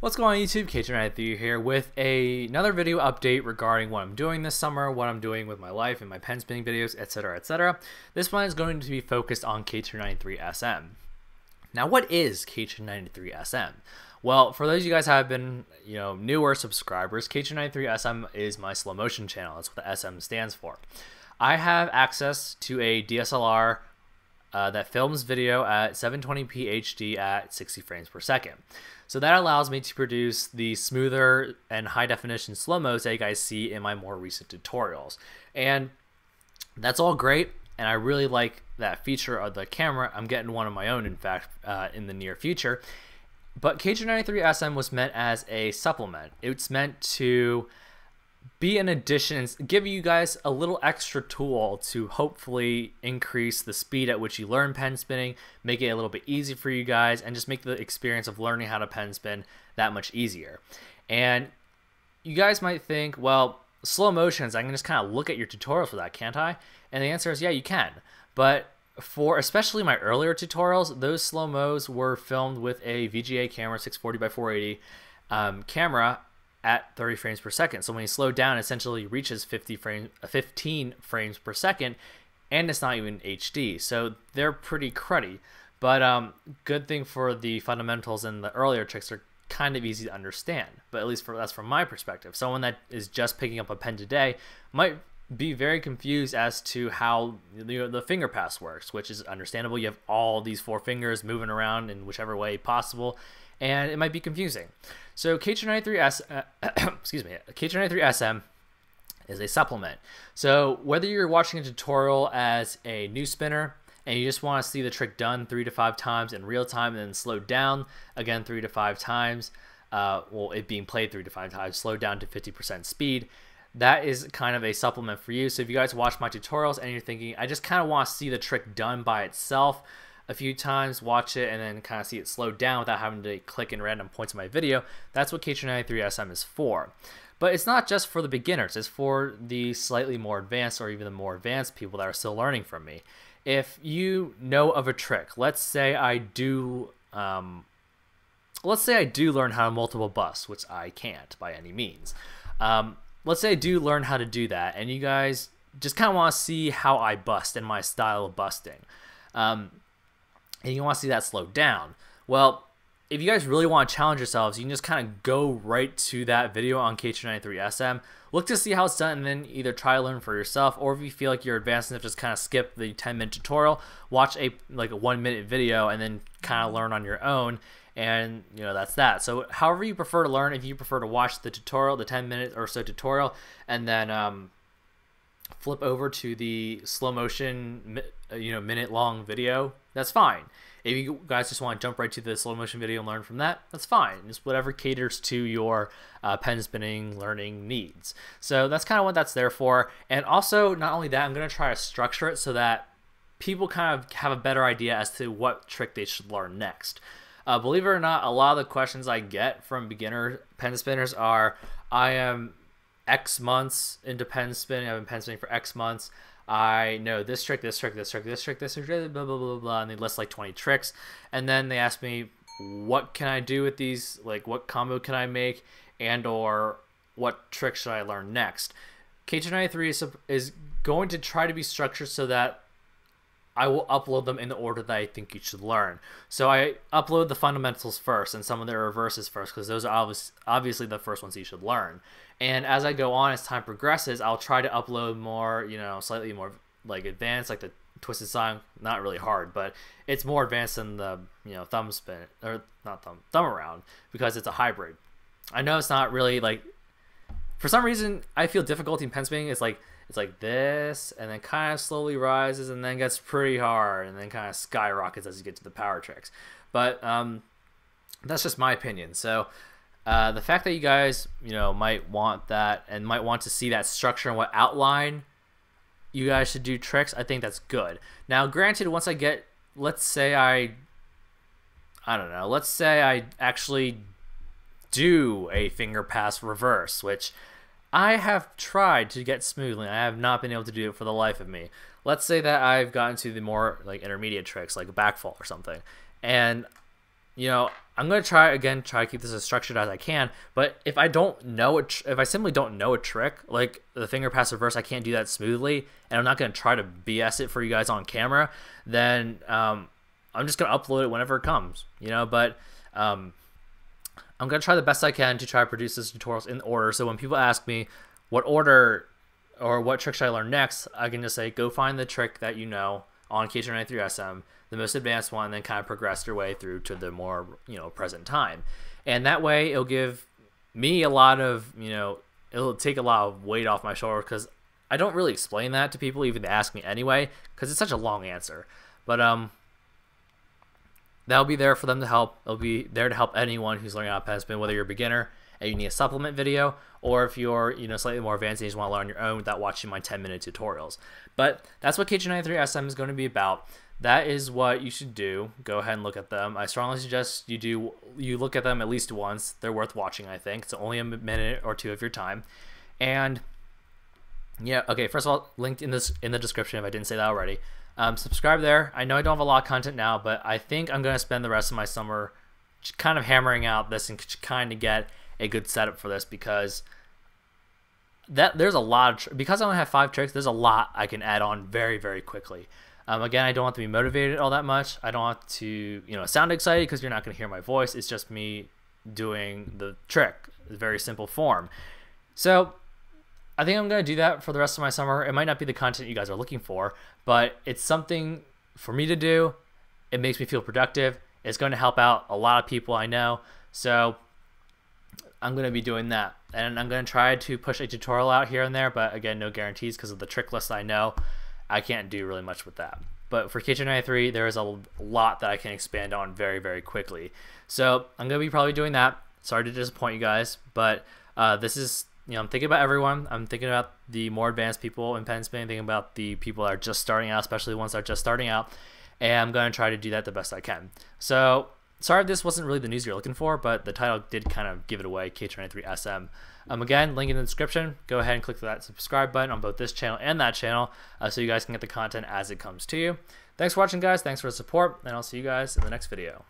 What's going on YouTube? KTrinh93 here with another video update regarding what I'm doing this summer, what I'm doing with my life and my pen spinning videos, etc, etc. This one is going to be focused on KTrinh93SM. Now, what is KTrinh93SM? Well, for those of you guys who have been, newer subscribers, KTrinh93SM is my slow motion channel. That's what the SM stands for. I have access to a DSLR that films video at 720p HD at 60 frames per second. So that allows me to produce the smoother and high definition slow-mos that you guys see in my more recent tutorials. And that's all great, and I really like that feature of the camera. I'm getting one of my own, in fact, in the near future. But KTrinh93SM was meant as a supplement. It's meant to be an addition and give you guys a little extra tool to hopefully increase the speed at which you learn pen spinning, make it a little bit easy for you guys, and just make the experience of learning how to pen spin that much easier. And you guys might think, well, slow motions, I can just kind of look at your tutorials for that, can't I? And the answer is, yeah, you can. But for especially my earlier tutorials, those slow-mos were filmed with a VGA camera, 640 by 480 camera, at 30 frames per second. So when you slow down, it essentially reaches 15 frames per second, and it's not even HD. So they're pretty cruddy. But good thing for the fundamentals and the earlier tricks are kind of easy to understand. But at least that's from my perspective. Someone that is just picking up a pen today might be very confused as to how the finger pass works, which is understandable. You have all these four fingers moving around in whichever way possible, and it might be confusing. So KTrinh93SM is a supplement. So whether you're watching a tutorial as a new spinner and you just want to see the trick done 3 to 5 times in real time and then slowed down again 3 to 5 times, well, it being played 3 to 5 times, slowed down to 50% speed, that is kind of a supplement for you. So if you guys watch my tutorials and you're thinking, I just kind of want to see the trick done by itself a few times, watch it, and then kind of see it slowed down without having to click in random points in my video, that's what KTrinh93SM is for. But it's not just for the beginners, it's for the slightly more advanced or even the more advanced people that are still learning from me. If you know of a trick, let's say I do learn how to multiple bust, which I can't by any means. Let's say I do learn how to do that, and you guys just kind of want to see how I bust and my style of busting. And you want to see that slowed down. Well, if you guys really want to challenge yourselves, you can just kind of go right to that video on KTrinh93SM, look to see how it's done, and then either try to learn for yourself, or if you feel like you're advanced enough, just kind of skip the 10-minute tutorial, watch a 1-minute video, and then kind of learn on your own. And that's that. So however you prefer to learn, if you prefer to watch the tutorial, the 10-minute or so tutorial, and then flip over to the slow motion minute-long video, that's fine. If you guys just want to jump right to the slow motion video and learn from that, that's fine. Just whatever caters to your pen spinning learning needs. So that's kind of what that's there for. And also, not only that, I'm going to try to structure it so that people kind of have a better idea as to what trick they should learn next. Believe it or not, a lot of the questions I get from beginner pen spinners are, I am X months into pen spinning, I've been pen spinning for X months, I know this trick, this trick, this trick, this trick, this trick, blah, blah, blah, blah, and they list like 20 tricks, and then they ask me, what can I do with these, like what combo can I make, and or what trick should I learn next? KTrinh93 is going to try to be structured so that I will upload them in the order that I think you should learn. So I upload the fundamentals first and some of the reverses first, because those are obviously the first ones you should learn. And as I go on, as time progresses, I'll try to upload more, slightly more like advanced, like the twisted song. Not really hard, but it's more advanced than the thumb spin, or not thumb around, because it's a hybrid. I know it's not really like, for some reason I feel difficulty in pen spinning. It's like this, and then kind of slowly rises, and then gets pretty hard, and then kind of skyrockets as you get to the power tricks. But that's just my opinion. So the fact that you guys might want that and might want to see that structure and what outline you guys should do tricks, I think that's good. Now, granted, once I get, let's say I actually do a finger pass reverse, which I have tried to get smoothly, and I have not been able to do it for the life of me. Let's say that I've gotten to the more like intermediate tricks, like a backfall or something, and you know, I'm gonna try to keep this as structured as I can. But if I don't know it, if I simply don't know a trick like the finger pass reverse, I can't do that smoothly, and I'm not gonna try to BS it for you guys on camera, then I'm just gonna upload it whenever it comes, you know. But I'm gonna try the best I can to try to produce this tutorials in order. So when people ask me what order or what trick should I learn next, I can just say go find the trick that you know on KTrinh93SM, the most advanced one, and then kind of progress your way through to the more, you know, present time. And that way it'll give me a lot of, you know, it'll take a lot of weight off my shoulder, because I don't really explain that to people, even to ask me anyway, because it's such a long answer. But that'll be there for them to help. It'll be there to help anyone who's learning how to pen spin, whether you're a beginner and you need a supplement video, or if you're, you know, slightly more advanced and you just want to learn on your own without watching my 10-minute tutorials. But that's what KTrinh93SM is going to be about. That is what you should do. Go ahead and look at them. I strongly suggest you look at them at least once. They're worth watching, I think. It's only a minute or two of your time. And yeah, okay, first of all, linked in the description if I didn't say that already. Subscribe there. I know I don't have a lot of content now, but I think I'm going to spend the rest of my summer kind of hammering out this and kind of get a good setup for this, because there's a lot of because I only have 5 tricks, there's a lot I can add on very, very quickly. Again, I don't want to be motivated all that much. I don't want to, you know, sound excited, because you're not going to hear my voice. It's just me doing the trick, a very simple form. So I think I'm going to do that for the rest of my summer. It might not be the content you guys are looking for, but it's something for me to do. It makes me feel productive. It's going to help out a lot of people I know. So I'm going to be doing that. And I'm going to try to push a tutorial out here and there, but again, no guarantees, because of the trick list I know. I can't do really much with that. But for KTrinh93, there is a lot that I can expand on very, very quickly. So I'm going to be probably doing that. Sorry to disappoint you guys, but this is, you know, I'm thinking about everyone. I'm thinking about the more advanced people in pen spinning, thinking about the people that are just starting out, especially the ones that are just starting out, and I'm going to try to do that the best I can. So sorry if this wasn't really the news you're looking for, but the title did kind of give it away, KTrinh93SM. Again, link in the description. Go ahead and click that subscribe button on both this channel and that channel, so you guys can get the content as it comes to you. Thanks for watching, guys. Thanks for the support, and I'll see you guys in the next video.